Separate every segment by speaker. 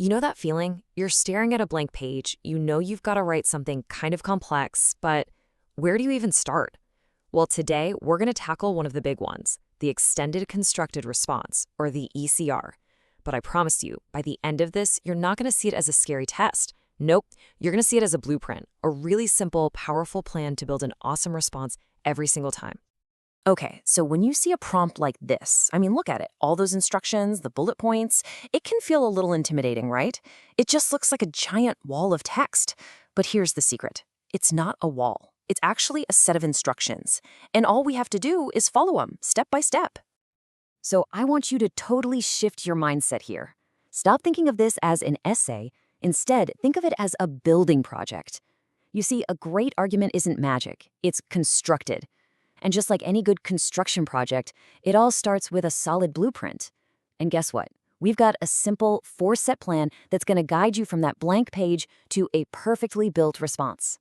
Speaker 1: You know that feeling? You're staring at a blank page, you know you've got to write something kind of complex, but where do you even start? Well, today we're going to tackle one of the big ones, the extended constructed response, or the ECR. But I promise you, by the end of this, you're not going to see it as a scary test. Nope, you're going to see it as a blueprint, a really simple, powerful plan to build an awesome response every single time.
Speaker 2: Okay, so when you see a prompt like this, look at it. All those instructions, the bullet points, it can feel a little intimidating, right? It just looks like a giant wall of text. But here's the secret. It's not a wall. It's actually a set of instructions. And all we have to do is follow them, step by step. So I want you to totally shift your mindset here. Stop thinking of this as an essay. Instead, think of it as a building project. You see, a great argument isn't magic. It's constructed. And just like any good construction project, it all starts with a solid blueprint. And guess what? We've got a simple 4-step plan that's going to guide you from that blank page to a perfectly built response.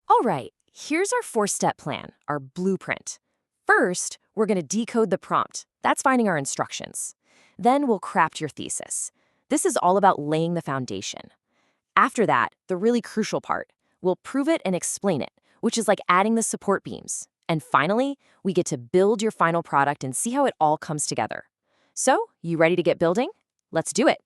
Speaker 2: All right, here's our 4-step plan, our blueprint. First, we're going to decode the prompt. That's finding our instructions. Then we'll craft your thesis. This is all about laying the foundation. After that, the really crucial part, we'll prove it and explain it, which is like adding the support beams. And finally, we get to build your final product and see how it all comes together. So, you ready to get building? Let's do it.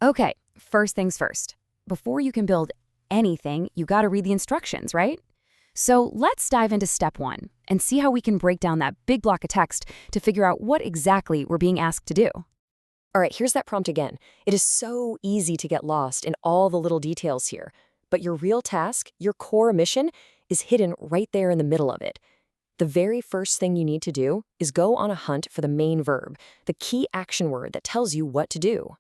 Speaker 3: Okay, first things first. Before you can build anything, you gotta read the instructions, right? So let's dive into step 1 and see how we can break down that big block of text to figure out what exactly we're being asked to do.
Speaker 2: All right, here's that prompt again. It is so easy to get lost in all the little details here. But your real task, your core mission, is hidden right there in the middle of it. The very first thing you need to do is go on a hunt for the main verb, the key action word that tells you what to do.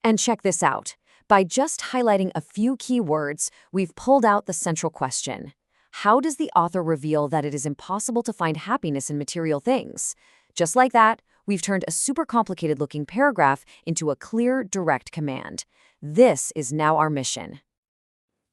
Speaker 2: And check this out. By just highlighting a few key words, we've pulled out the central question. How does the author reveal that it is impossible to find happiness in material things? Just like that, we've turned a super complicated-looking paragraph into a clear, direct command. This is now our mission.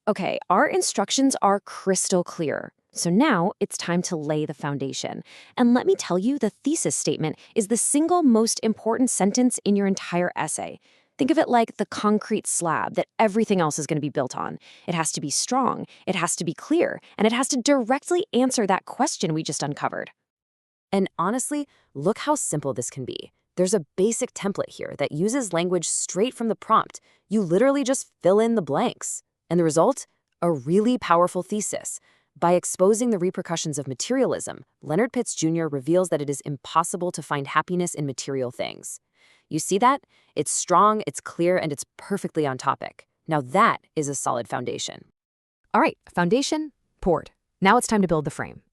Speaker 2: Okay, our instructions are crystal clear. So now it's time to lay the foundation. And let me tell you, the thesis statement is the single most important sentence in your entire essay. Think of it like the concrete slab that everything else is going to be built on. It has to be strong, it has to be clear, and it has to directly answer that question we just uncovered. And honestly, look how simple this can be. There's a basic template here that uses language straight from the prompt. You literally just fill in the blanks. And the result? A really powerful thesis. By exposing the repercussions of materialism, Leonard Pitts Jr. reveals that it is impossible to find happiness in material things. You see that? It's strong, it's clear, and it's perfectly on topic. Now that is a solid foundation.
Speaker 3: All right, foundation poured. Now it's time to build the frame.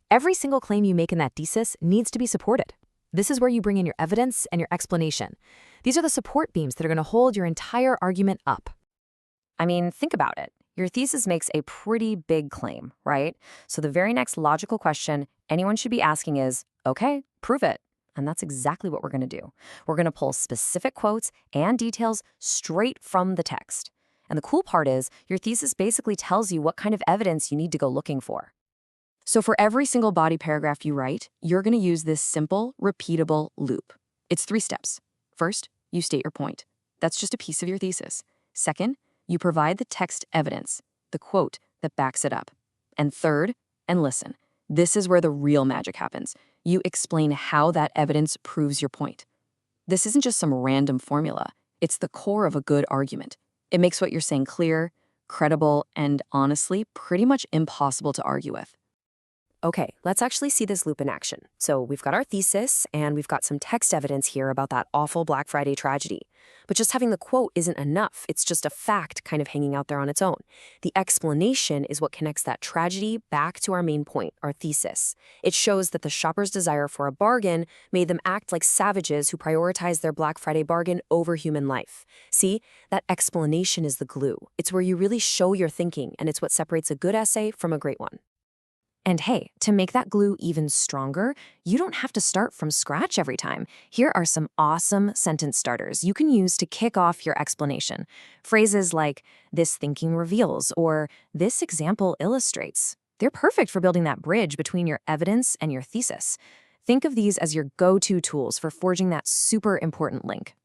Speaker 3: Every single claim you make in that thesis needs to be supported. This is where you bring in your evidence and your explanation. These are the support beams that are going to hold your entire argument up.
Speaker 2: Think about it. Your thesis makes a pretty big claim, right? So the very next logical question anyone should be asking is, okay, prove it. And that's exactly what we're going to do. We're going to pull specific quotes and details straight from the text. And the cool part is, your thesis basically tells you what kind of evidence you need to go looking for. So for every single body paragraph you write, you're going to use this simple, repeatable loop. It's 3 steps. First, you state your point. That's just a piece of your thesis. Second, you provide the text evidence, the quote that backs it up. And third, and listen, this is where the real magic happens. You explain how that evidence proves your point. This isn't just some random formula. It's the core of a good argument. It makes what you're saying clear, credible, and honestly, pretty much impossible to argue with. Okay, let's actually see this loop in action. So we've got our thesis, and we've got some text evidence here about that awful Black Friday tragedy. But just having the quote isn't enough. It's just a fact kind of hanging out there on its own. The explanation is what connects that tragedy back to our main point, our thesis. It shows that the shopper's desire for a bargain made them act like savages who prioritize their Black Friday bargain over human life. See, that explanation is the glue. It's where you really show your thinking, and it's what separates a good essay from a great one. And hey, to make that glue even stronger, you don't have to start from scratch every time. Here are some awesome sentence starters you can use to kick off your explanation. Phrases like, this thinking reveals, or this example illustrates. They're perfect for building that bridge between your evidence and your thesis. Think of these as your go-to tools for forging that super important link.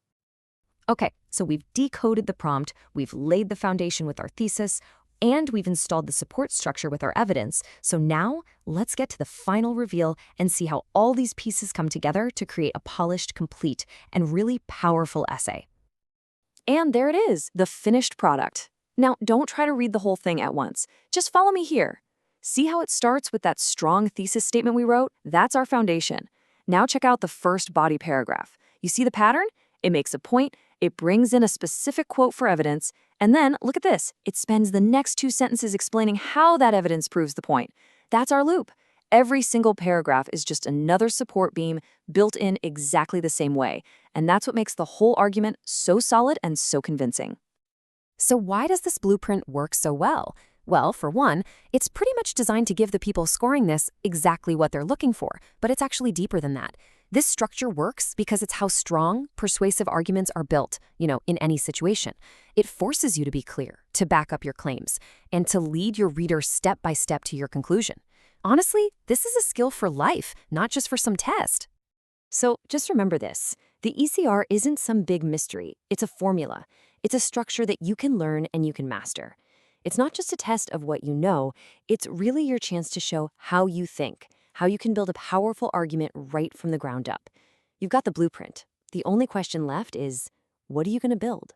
Speaker 2: Okay, so we've decoded the prompt, we've laid the foundation with our thesis, and we've installed the support structure with our evidence. So now let's get to the final reveal and see how all these pieces come together to create a polished, complete, and really powerful essay. And there it is, the finished product. Now, don't try to read the whole thing at once. Just follow me here. See how it starts with that strong thesis statement we wrote? That's our foundation. Now check out the first body paragraph. You see the pattern? It makes a point, it brings in a specific quote for evidence, and then, look at this, it spends the next 2 sentences explaining how that evidence proves the point. That's our loop. Every single paragraph is just another support beam built in exactly the same way, and that's what makes the whole argument so solid and so convincing.
Speaker 3: So why does this blueprint work so well? Well, for one, it's pretty much designed to give the people scoring this exactly what they're looking for, but it's actually deeper than that. This structure works because it's how strong, persuasive arguments are built, in any situation. It forces you to be clear, to back up your claims, and to lead your reader step by step to your conclusion. Honestly, this is a skill for life, not just for some test.
Speaker 2: So just remember this. The ECR isn't some big mystery. It's a formula. It's a structure that you can learn and you can master. It's not just a test of what you know, it's really your chance to show how you think, how you can build a powerful argument right from the ground up. You've got the blueprint. The only question left is, what are you going to build?